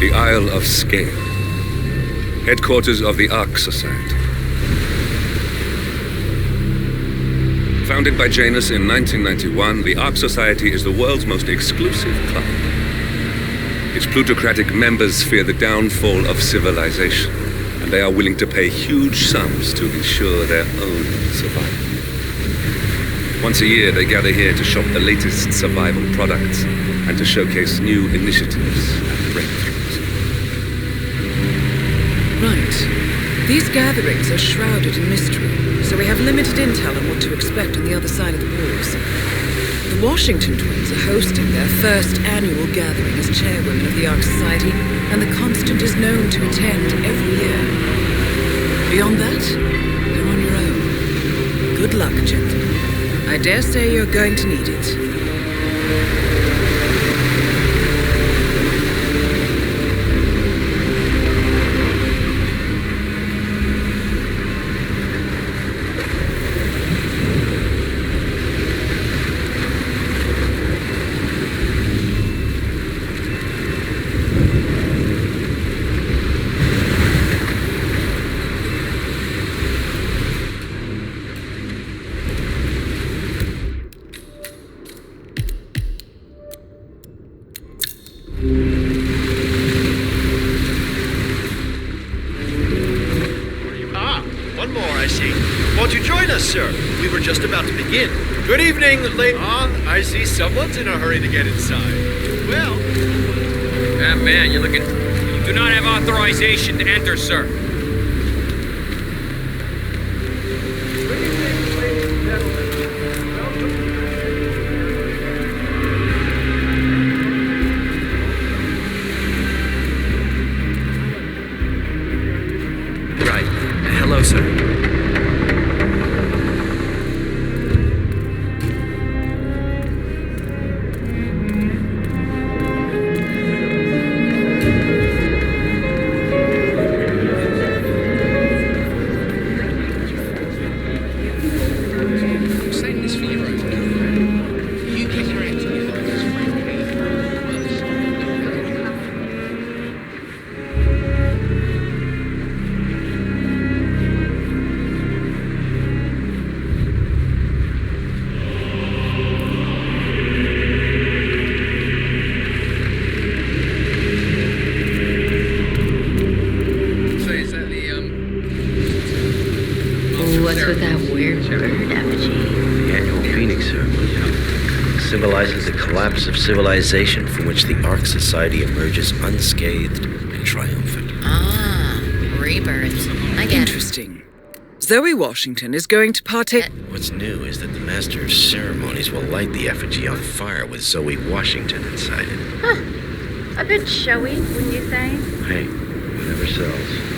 The Isle of Sgàil, headquarters of the Ark Society. Founded by Janus in 1991, the Ark Society is the world's most exclusive club. Its plutocratic members fear the downfall of civilization, and they are willing to pay huge sums to ensure their own survival. Once a year, they gather here to shop the latest survival products and to showcase new initiatives and breakthroughs. Right. These gatherings are shrouded in mystery, so we have limited intel on what to expect on the other side of the walls. The Washington twins are hosting their first annual gathering as chairwomen of the Ark Society, and the Constant is known to attend every year. Beyond that, you're on your own. Good luck, gentlemen. I dare say you're going to need it. Sir, we were just about to begin. Good evening, ladies. I see someone's in a hurry to get inside. Well... Ah, man, you're looking... You do not have authorization to enter, sir. Good evening, ladies and gentlemen. Welcome. Right. Hello, sir. What's with that weird bird effigy? The annual Phoenix ceremony. It symbolizes the collapse of civilization from which the Ark Society emerges unscathed and triumphant. Ah, rebirth. I get it. Interesting. Zoe Washington is going to partake... What's new is that the Master of Ceremonies will light the effigy on fire with Zoe Washington inside it. Huh. A bit showy, wouldn't you say? Hey, whatever sells.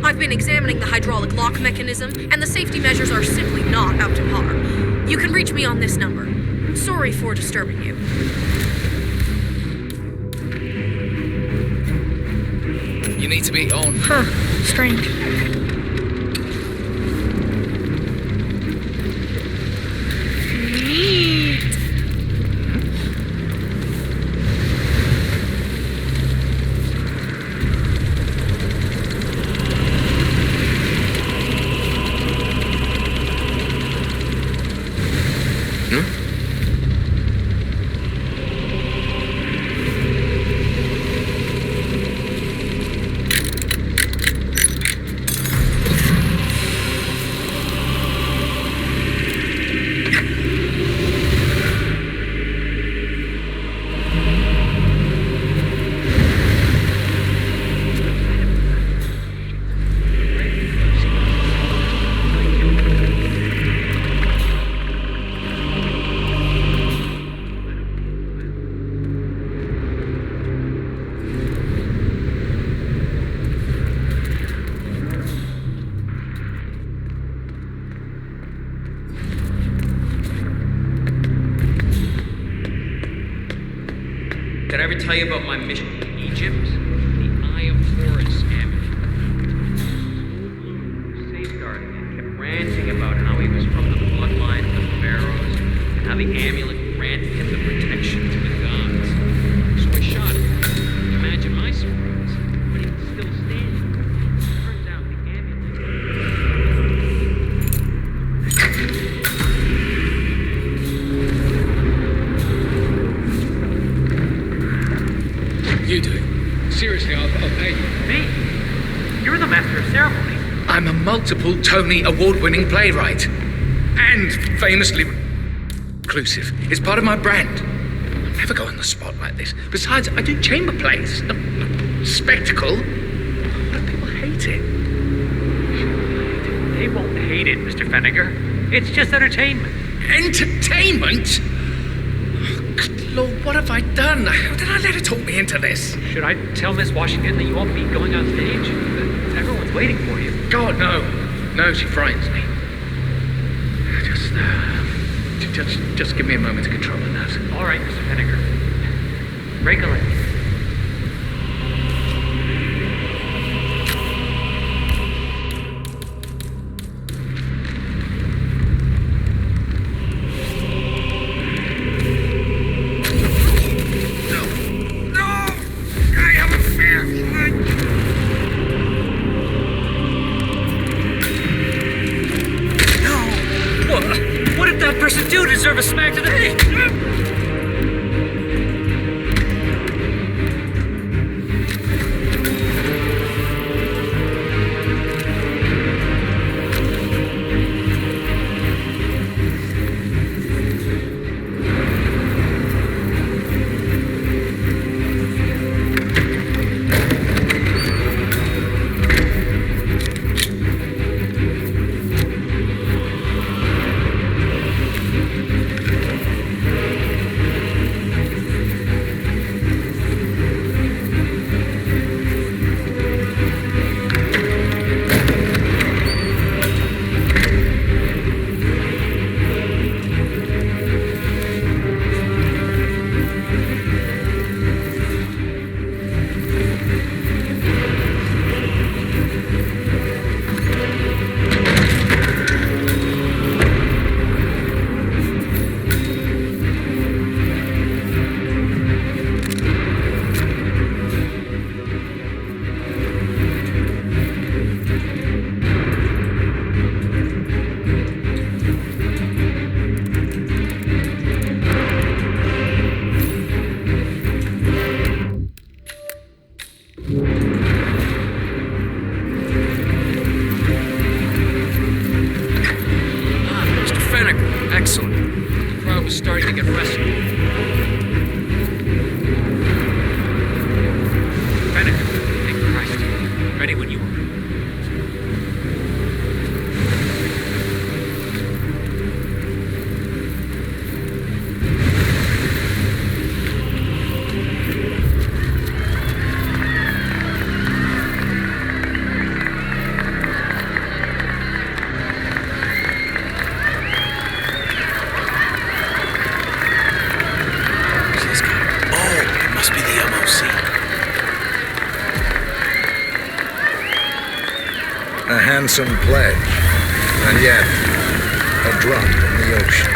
I've been examining the hydraulic lock mechanism, and the safety measures are simply not up to par. You can reach me on this number. Sorry for disturbing you. You need to be on. Huh. Strange. Did I ever tell you about my mission in Egypt? The Eye of Horus amulet. Safeguarding it, kept ranting about how he was from the bloodline of the pharaohs, and how the amulet granted him the protection to the gods. So I shot him. Imagine my surprise when he was still standing. Turns out the You do it. Seriously, I'll pay you. Me? You're the master of ceremonies. I'm a multiple Tony award-winning playwright. And famously inclusive. It's part of my brand. I'll never go on the spot like this. Besides, I do chamber plays. Not spectacle. What if people hate it? They won't hate it, Mr. Fenniger. It's just entertainment. Entertainment? Oh, good Lord, what have I done? How did I let her talk me into this? Should I tell Miss Washington that you won't be going on stage? Everyone's waiting for you. God, no. No, she frightens me. Just give me a moment to control the nerves. All right, Mr. Fenniger. Break a leg. You deserve a smack to the head. A handsome pledge, and yet a drop in the ocean.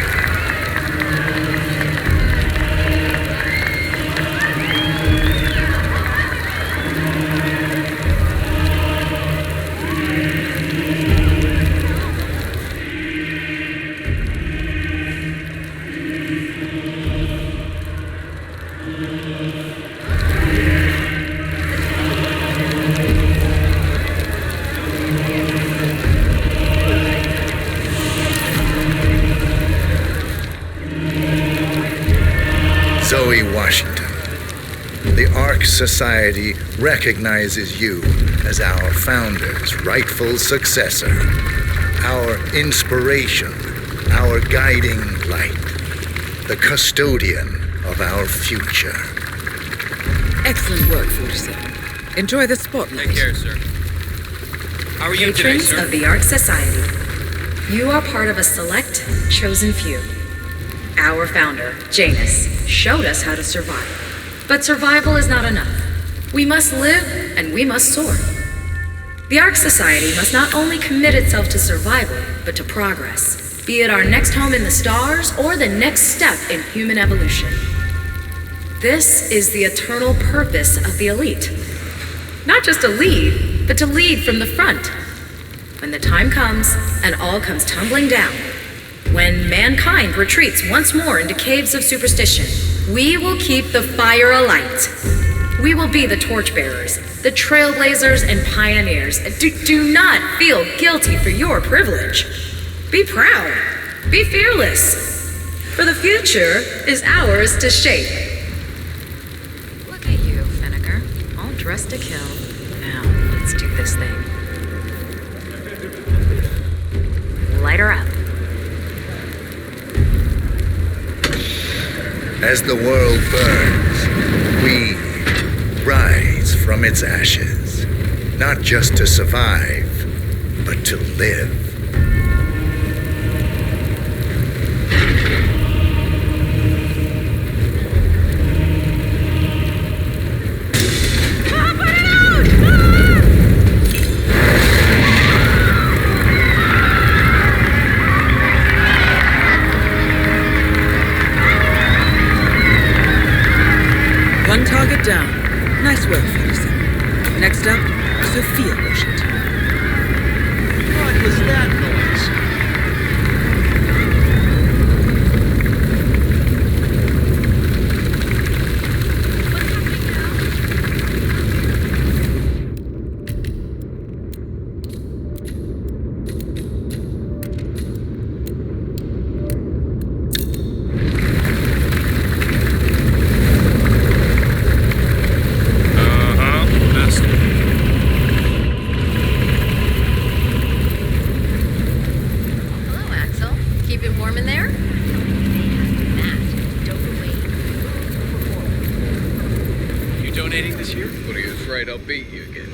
Washington, the Ark Society recognizes you as our founder's rightful successor, our inspiration, our guiding light, the custodian of our future. Excellent work, 47. Enjoy the spotlight. Take care, sir. How are you today, Patrons sir? of the Ark Society, you are part of a select, chosen few. Our founder, Janus, showed us how to survive. But survival is not enough. We must live and we must soar. The Ark Society must not only commit itself to survival, but to progress, be it our next home in the stars or the next step in human evolution. This is the eternal purpose of the elite. Not just to lead, but to lead from the front. When the time comes and all comes tumbling down, when mankind retreats once more into caves of superstition, we will keep the fire alight. We will be the torchbearers, the trailblazers and pioneers. Do not feel guilty for your privilege. Be proud. Be fearless. For the future is ours to shape. Look at you, Finnegar. All dressed to kill. Now, let's do this thing. Light her up. As the world burns, we rise from its ashes, not just to survive, but to live. One target down. Nice work, Ferguson. Next up, Sophia Washington. What was that noise? I'll beat you again.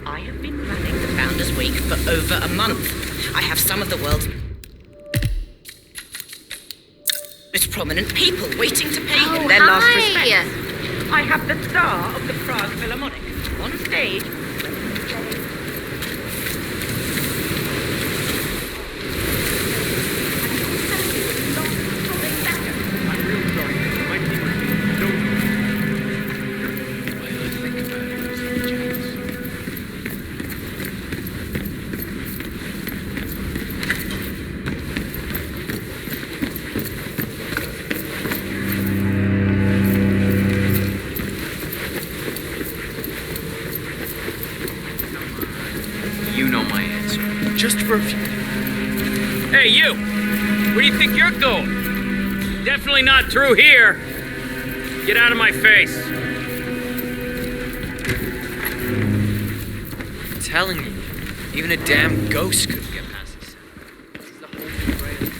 I have been running the Founders Week for over a month. I have some of the world's most prominent people waiting to pay him their last respects. I have the star of the Prague Philharmonic on stage. Just for a few. Hey, you! Where do you think you're going? Definitely not through here. Get out of my face. I'm telling you, even a damn ghost couldn't get past this. This is the whole trail.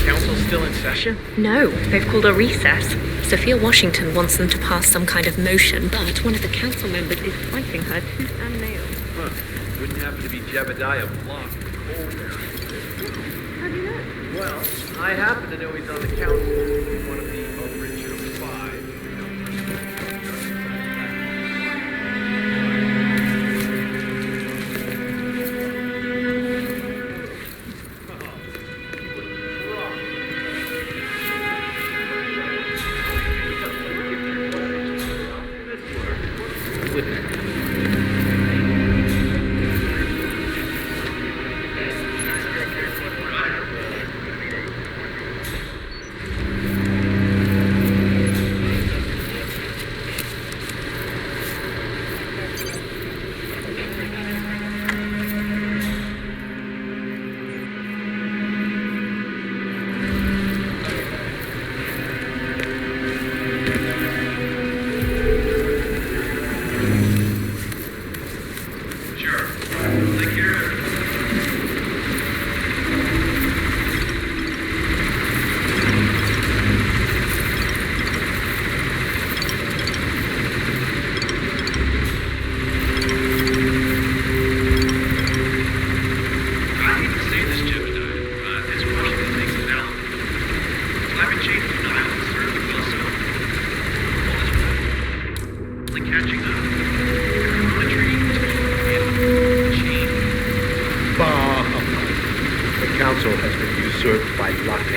Council's still in session? No, they've called a recess. Sophia Washington wants them to pass some kind of motion, but one of the council members is fighting her tooth and nail. Huh. Wouldn't happen to be Jebediah Block. How do you know? Well, I happen to know he's on the council. One of the original 5.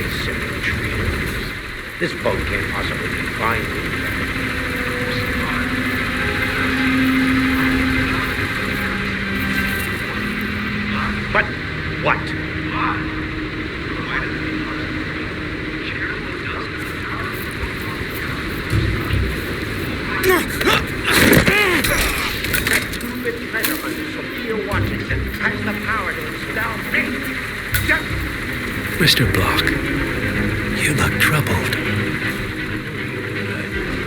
say simple trees. This boat can't possibly be binding. But what? That stupid treasure hunter Sophia Washington has the power to expel me. Mr. Block, you look troubled.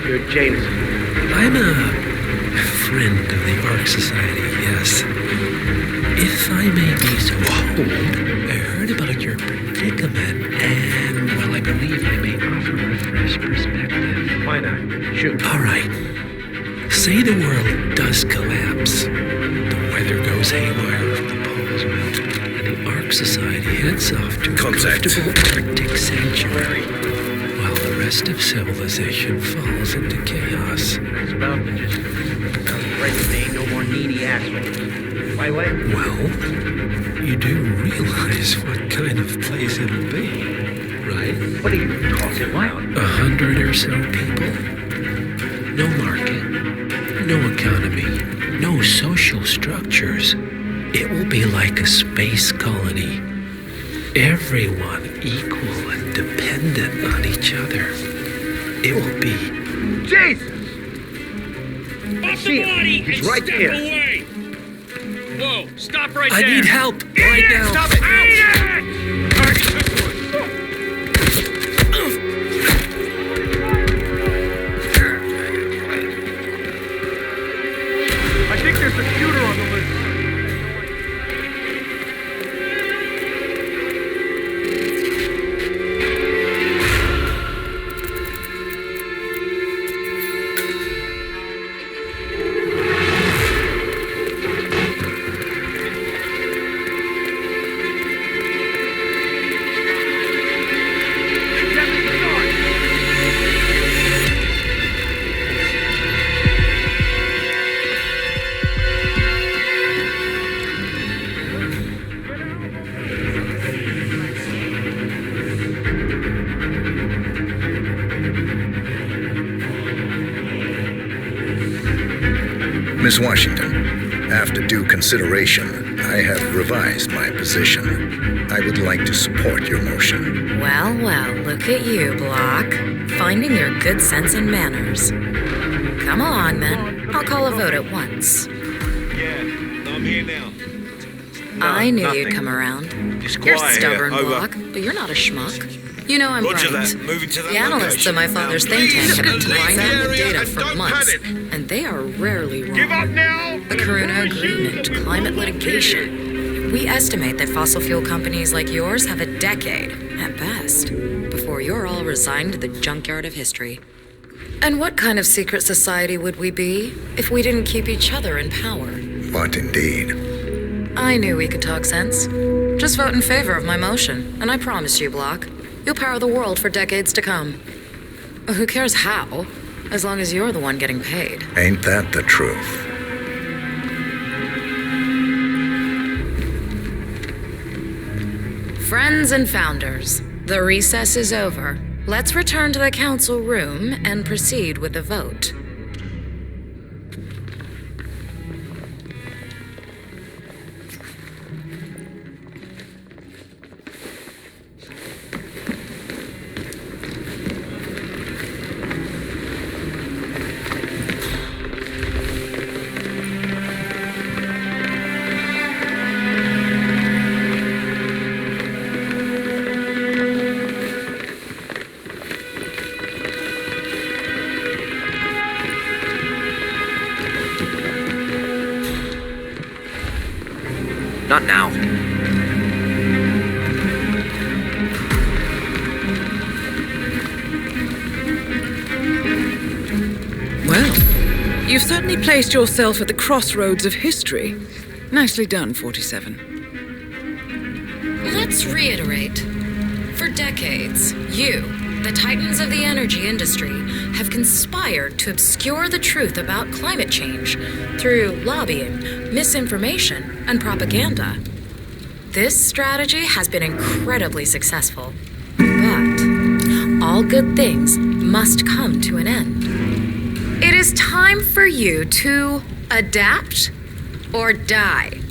You're James. I'm a friend of the Ark Society, yes. If I may be so bold, I heard about your predicament, and, well, I believe I may offer a fresh perspective. Why not? Shoot. All right. Say the world does collapse. The weather goes haywire if the poles melt, and the Ark Society heads off to a comfortable Arctic sanctuary, while the rest of civilization falls into chaos. That's about the gist of it. I'm afraid there ain't no more needy assholes. Why, wait? Well, you do realize what kind of place it'll be, right? What are you talking about? 100 or so people. No market, no economy, no social structures. It will be like a space colony. Everyone equal and dependent on each other. It will be... Jesus! Off the body! He's and right step here. away! Whoa, stop right I there! need help right now. Stop it! Target this one! I think there's a shooter on the list. Miss Washington, after due consideration, I have revised my position. I would like to support your motion. Well, well, look at you, Block. Finding your good sense and manners. Come along, then. I'll call a vote at once. Yeah, I'm here now. I knew nothing. you'd come around. It's You're quiet stubborn, here. Over. Block, but you're not a schmuck. You know I'm Roger right. that. Moving to that The analysts of my father's think tank have been lying on the data for months, and they are rarely wrong. Give up now! The Karuna Agreement, climate litigation. We estimate that fossil fuel companies like yours have a decade, at best, before you're all resigned to the junkyard of history. And what kind of secret society would we be if we didn't keep each other in power? What indeed? I knew we could talk sense. Just vote in favor of my motion, and I promise you, Block, you'll power the world for decades to come. Who cares how, as long as you're the one getting paid. Ain't that the truth? Friends and founders, the recess is over. Let's return to the council room and proceed with the vote. Not now. Well, you've certainly placed yourself at the crossroads of history. Nicely done, 47. Let's reiterate. For decades, you, the titans of the energy industry, have conspired to obscure the truth about climate change through lobbying, misinformation, and propaganda. This strategy has been incredibly successful, but all good things must come to an end. It is time for you to adapt or die,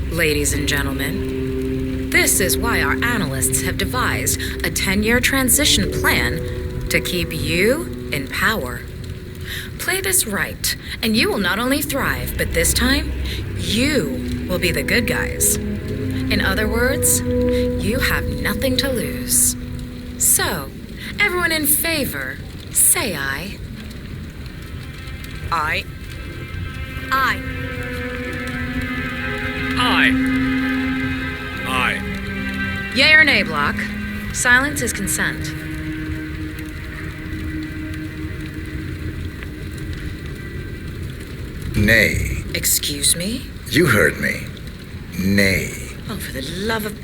ladies and gentlemen. This is why our analysts have devised a 10-year transition plan to keep you in power. Play this right, and you will not only thrive, but this time, you will be the good guys. In other words, you have nothing to lose. So, everyone in favor, say aye. Aye. Aye. Aye. Aye. Yea or nay, Block? Silence is consent. Nay. Excuse me? You heard me. Nay. Oh, for the love of...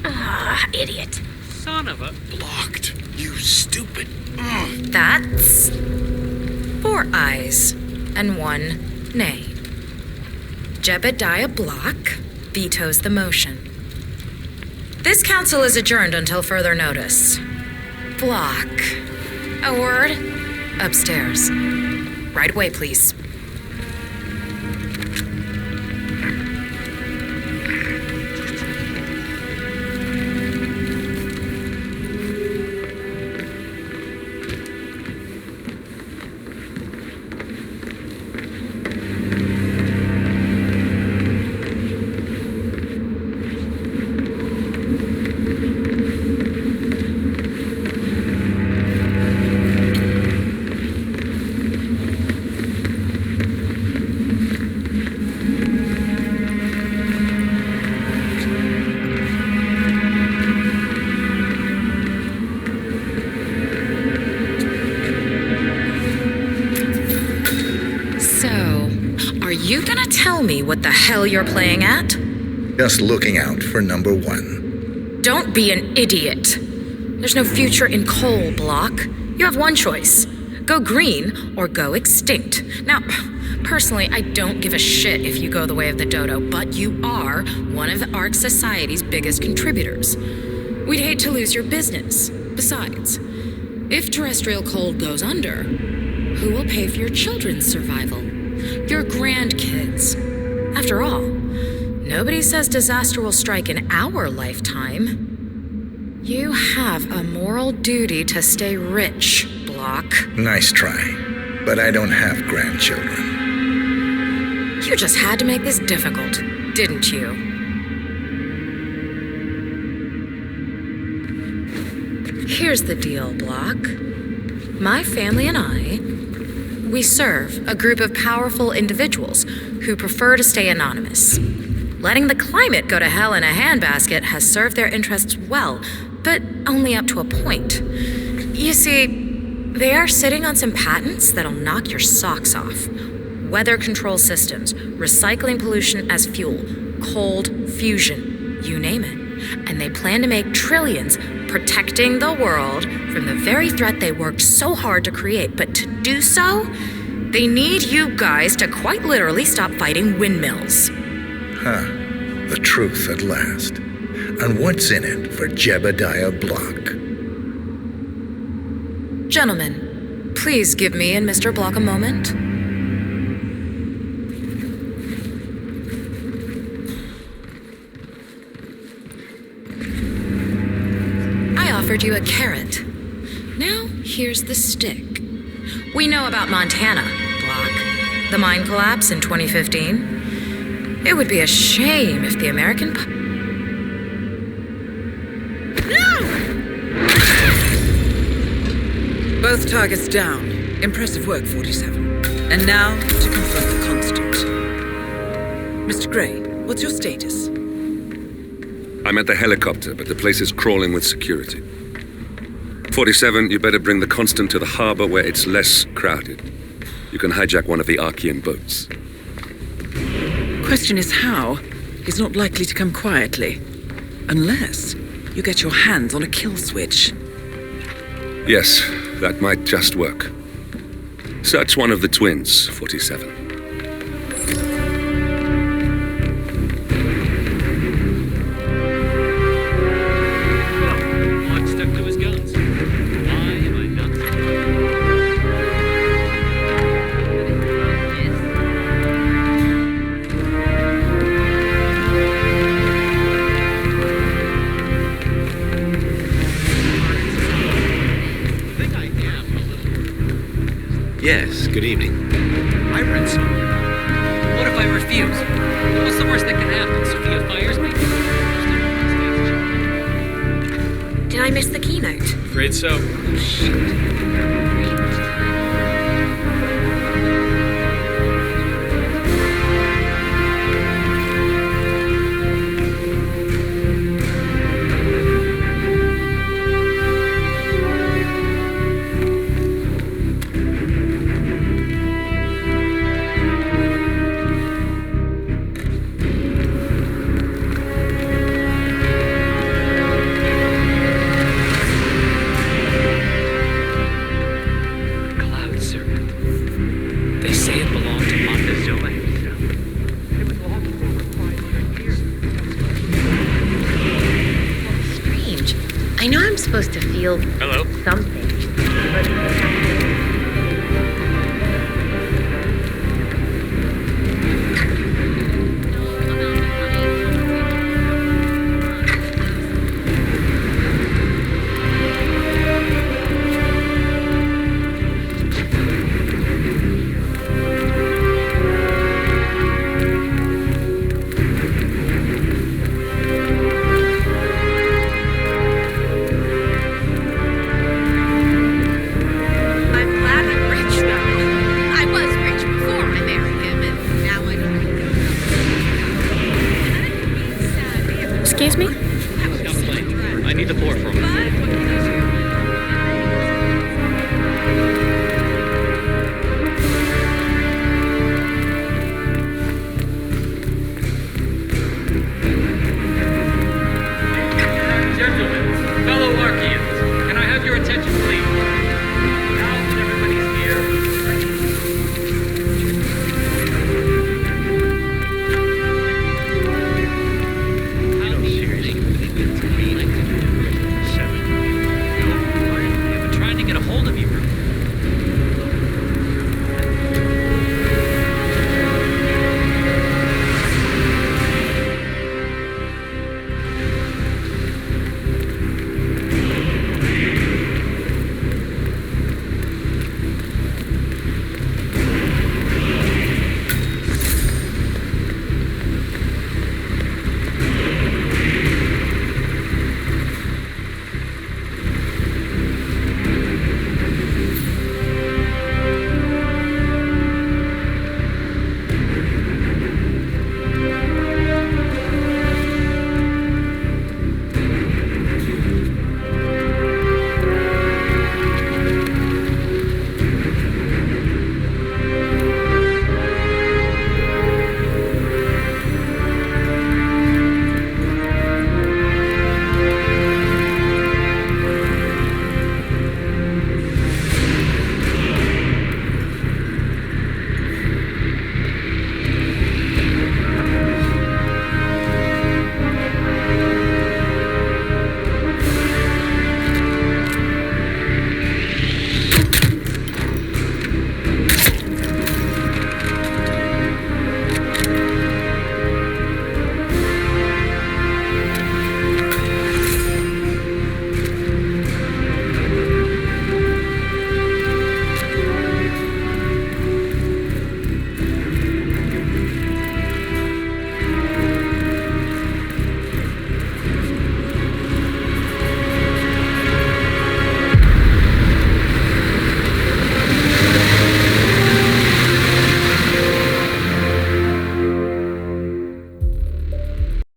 Ah, idiot. Son of a... Blocked. You stupid. That's 4 ayes and 1 nay. Jebediah Block vetoes the motion. This council is adjourned until further notice. Block. A word? Upstairs. Right away, please. You gonna tell me what the hell you're playing at? Just looking out for number 1. Don't be an idiot. There's no future in coal, Block. You have one choice. Go green or go extinct. Now, personally, I don't give a shit if you go the way of the dodo, but you are one of the Ark Society's biggest contributors. We'd hate to lose your business. Besides, if terrestrial coal goes under, who will pay for your children's survival? Your grandkids. After all, nobody says disaster will strike in our lifetime. You have a moral duty to stay rich, Block. Nice try, but I don't have grandchildren. You just had to make this difficult, didn't you? Here's the deal, Block. My family and I, we serve a group of powerful individuals who prefer to stay anonymous. Letting the climate go to hell in a handbasket has served their interests well, but only up to a point. You see, they are sitting on some patents that'll knock your socks off. Weather control systems, recycling pollution as fuel, cold fusion, you name it. And they plan to make trillions protecting the world from the very threat they worked so hard to create. But to do so, they need you guys to quite literally stop fighting windmills. Huh. The truth at last. And what's in it for Jebediah Block? Gentlemen, please give me and Mr. Block a moment. I offered you a carrot. Now, here's the stick. We know about Montana, Block. The mine collapse in 2015. It would be a shame if the American... Both targets down. Impressive work, 47. And now, to confront the Constant. Mr. Gray, what's your status? I'm at the helicopter, but the place is crawling with security. 47, you better bring the Constant to the harbor where it's less crowded. You can hijack one of the Archean boats. Question is how? He's not likely to come quietly. Unless you get your hands on a kill switch. Yes, that might just work. Search one of the twins, 47. Block stuck to his guns. Yes, good evening. I read something. What if I refuse? What's the worst that can happen? Sophia fires me? Did I miss the keynote? Afraid so. Oh, shit. I know I'm supposed to feel Hello? something, but